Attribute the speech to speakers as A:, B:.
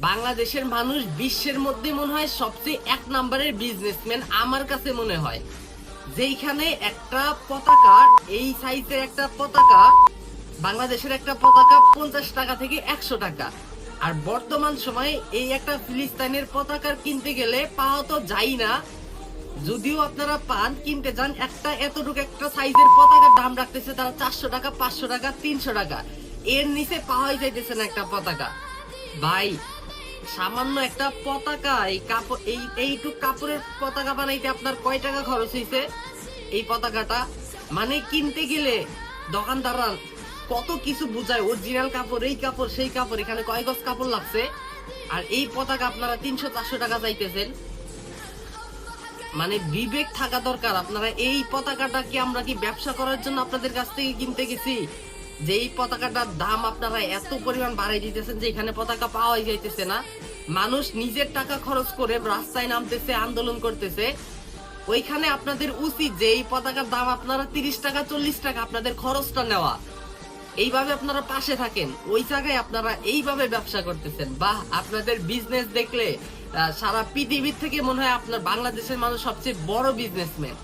A: বাংলাদেশের মানুষ বিশ্বের মধ্যে মনে হয় সবচেয়ে এক নম্বরের বিজনেসম্যান আমার কাছে মনে হয়। যেইখানে একটা পতাকা, এই সাইজের একটা পতাকা, বাংলাদেশের একটা পতাকা 50 টাকা থেকে 100 টাকা। আর বর্তমান সময়ে এই একটা ফিলিস্তিনের পতাকার কিনতে গেলে পাওয়া তো যাই না, যদিও আপনারা পান, কিনতে যান, একটা এতটুকু একটা সাইজের পতাকার দাম রাখতেছে তারা 400 টাকা, 500 টাকা, 300 টাকা। এর নিচে পাওয়াই যাইতেছে না একটা পতাকা। ভাই, সামান্য একটা পতাকা, এই কাপড়, এইটুক কাপড়ের পতাকা বানাইতে আপনার কয় টাকা খরচ হয়েছে? এই পতাকাটা মানে কিনতে গেলে দোকানদাররা কত কিছু বুঝায়, অরিজিনাল কাপড়, এই কাপড়, সেই কাপড়, এখানে কয় গজ কাপড় লাগছে, আর এই পতাকা আপনারা 300-400 টাকা চাইতেছেন। মানে বিবেক থাকা দরকার। আপনারা এই পতাকাটা কি আমরা কি ব্যবসা করার জন্য আপনাদের কাছ থেকে কিনতে গেছি? যে এই পতাকাটার দাম আপনারা এত পরিমাণ বাড়াই দিতেছেন যে এখানে পতাকা পাওয়াই যাইতেছে না। মানুষ নিজের টাকা খরচ করে রাস্তায় নামতেছে, আন্দোলন করতেছে। ওইখানে আপনাদের উচিত যে এই পতাকার দাম আপনারা 30 টাকা, 40 টাকা আপনাদের খরচটা নেওয়া। এইভাবে আপনারা পাশে থাকেন, ওই জায়গায় আপনারা এইভাবে ব্যবসা করতেছেন। বাহ, আপনাদের বিজনেস দেখলে সারা পৃথিবীর থেকে মনে হয় আপনার বাংলাদেশের মানুষ সবচেয়ে বড় বিজনেসম্যান।